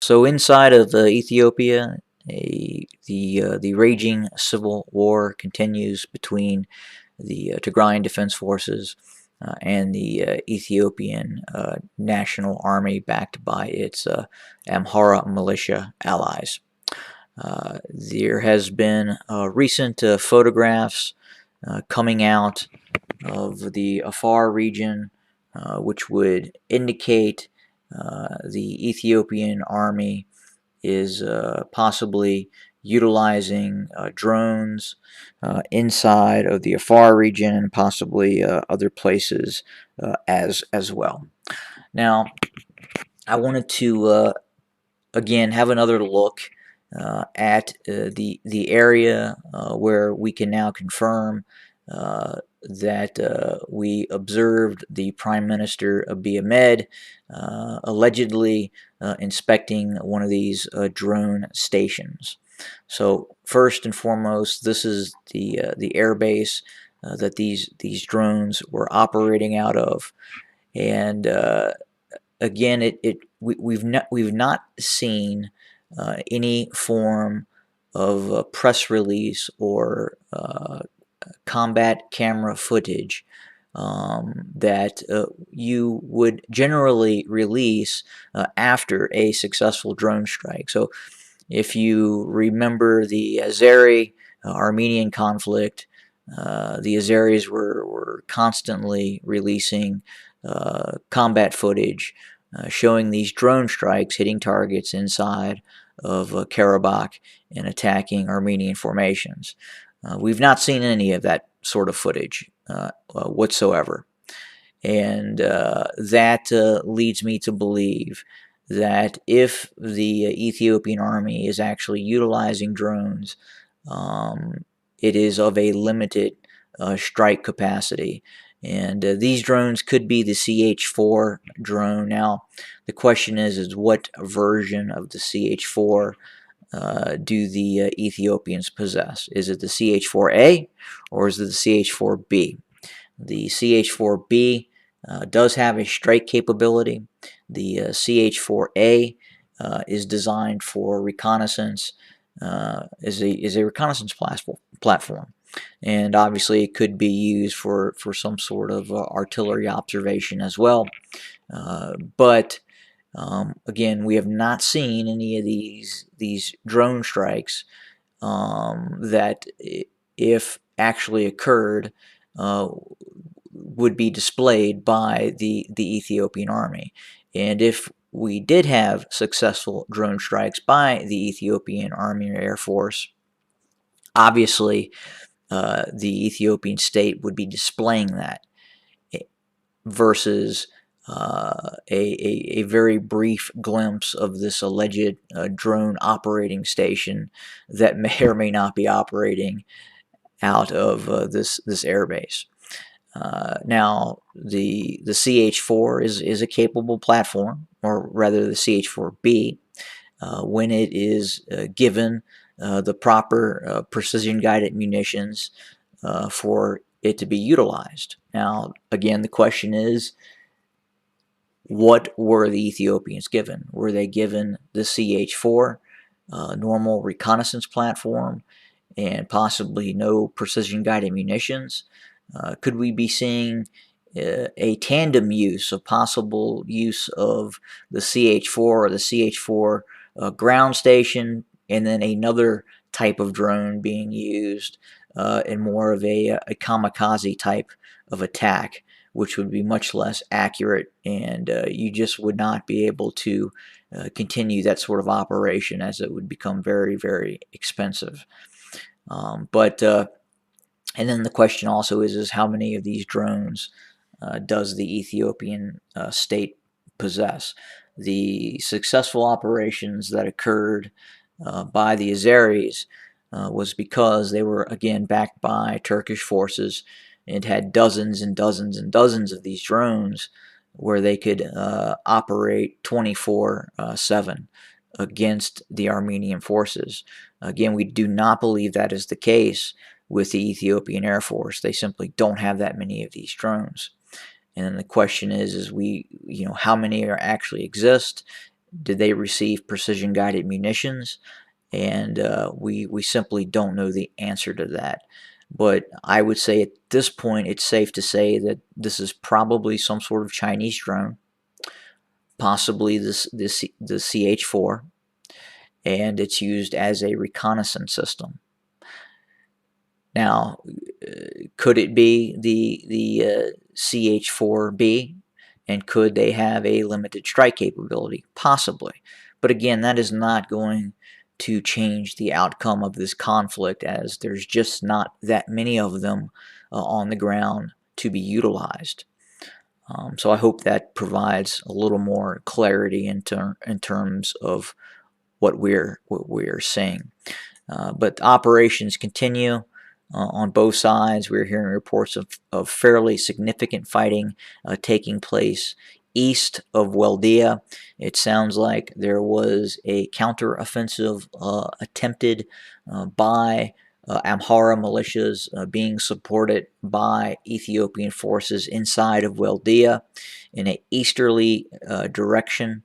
So inside of Ethiopia, the raging civil war continues between the Tigrayan Defense Forces and the Ethiopian National Army, backed by its Amhara militia allies. There has been recent photographs coming out of the Afar region, which would indicate the Ethiopian army is possibly utilizing drones inside of the Afar region and possibly other places as well. Now, I wanted to again have another look at the area where we can now confirm that we observed the Prime Minister Abiy Ahmed allegedly inspecting one of these drone stations. So first and foremost, this is the air base that these drones were operating out of, and again, we've not seen any form of press release or combat camera footage that you would generally release after a successful drone strike. So, if you remember the Azeri Armenian conflict, the Azeris were constantly releasing combat footage showing these drone strikes hitting targets inside of Karabakh and attacking Armenian formations. We've not seen any of that sort of footage whatsoever. And that leads me to believe that if the Ethiopian army is actually utilizing drones, it is of a limited strike capacity. And these drones could be the CH-4 drone. Now, the question is what version of the CH-4 do the Ethiopians possess? Is it the CH-4A or is it the CH-4B? The CH-4B does have a strike capability. The CH-4A is designed for reconnaissance, is a reconnaissance platform. And obviously it could be used for some sort of artillery observation as well. But again, we have not seen any of these drone strikes that, if actually occurred, would be displayed by the Ethiopian army. And if we did have successful drone strikes by the Ethiopian Army or Air Force, obviously the Ethiopian state would be displaying that versus a very brief glimpse of this alleged drone operating station that may or may not be operating out of this airbase. Now, the CH-4 is a capable platform, or rather the CH-4B, when it is given the proper precision-guided munitions for it to be utilized. Now, again, the question is, what were the Ethiopians given? Were they given the CH-4, normal reconnaissance platform, and possibly no precision-guided munitions? Could we be seeing a tandem use, a possible use of the CH-4 or the CH-4 ground station, and then another type of drone being used in more of a kamikaze type of attack, which would be much less accurate, and you just would not be able to continue that sort of operation, as it would become very, very expensive. And then the question also is how many of these drones does the Ethiopian state possess? The successful operations that occurred by the Azeris was because they were, again, backed by Turkish forces and had dozens and dozens and dozens of these drones where they could operate 24/7 against the Armenian forces. Again, we do not believe that is the case with the Ethiopian Air Force. They simply don't have that many of these drones. And then the question is how many are actually exist? Did they receive precision-guided munitions? And we simply don't know the answer to that. But I would say at this point, it's safe to say that this is probably some sort of Chinese drone, possibly the CH-4, and it's used as a reconnaissance system. Now, could it be the CH-4B, and could they have a limited strike capability? Possibly. But again, that is not going to change the outcome of this conflict, as there's just not that many of them on the ground to be utilized. So I hope that provides a little more clarity in terms of what we're seeing. But operations continue on both sides. We're hearing reports of fairly significant fighting taking place east of Weldia. It sounds like there was a counteroffensive attempted by Amhara militias being supported by Ethiopian forces inside of Weldia in an easterly direction.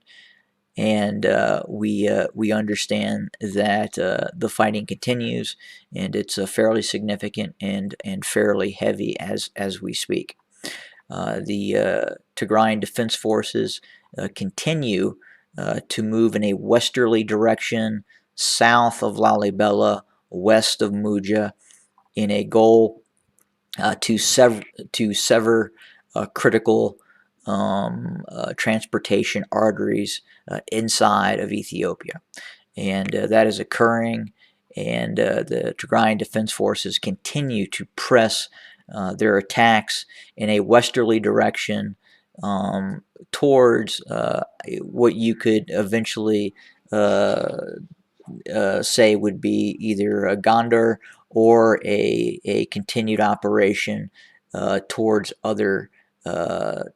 And we understand that the fighting continues, and it's fairly significant and fairly heavy as we speak. The Tigrayan Defense Forces continue to move in a westerly direction, south of Lalibela, west of Muja, in a goal to sever critical transportation arteries inside of Ethiopia. And that is occurring, and the Tigrayan Defense Forces continue to press their attacks in a westerly direction towards what you could eventually say would be either a Gondar or a continued operation towards other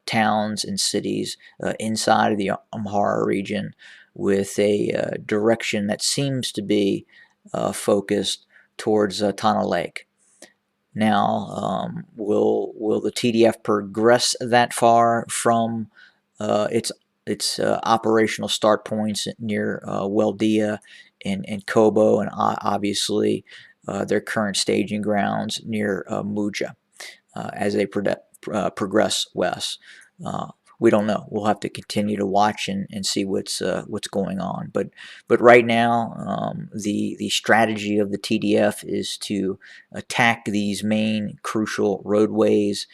towns and cities inside of the Amhara region, with a direction that seems to be focused towards Tana Lake. Now, will the TDF progress that far from its operational start points near Weldia and Kobo, and obviously their current staging grounds near Muja as they progress west? We don't know. We'll have to continue to watch and see what's going on. But right now, the strategy of the TDF is to attack these main crucial roadways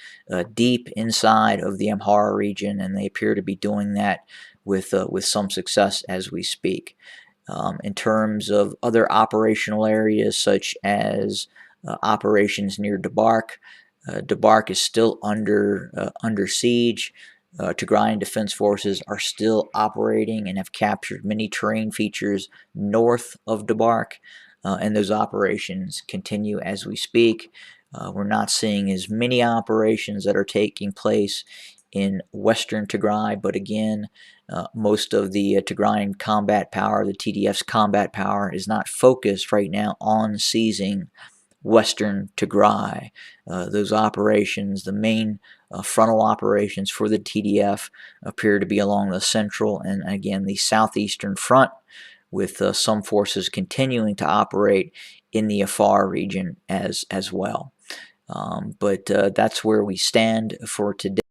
deep inside of the Amhara region, and they appear to be doing that with some success as we speak. In terms of other operational areas, such as operations near Debark, Debark is still under siege. Tigrayan Defense Forces are still operating and have captured many terrain features north of Debark, and those operations continue as we speak. We're not seeing as many operations that are taking place in western Tigray, but again, most of the Tigrayan combat power, the TDF's combat power, is not focused right now on seizing western Tigray. Those operations, the main frontal operations for the TDF, appear to be along the central and again the southeastern front, with some forces continuing to operate in the Afar region as well. But that's where we stand for today.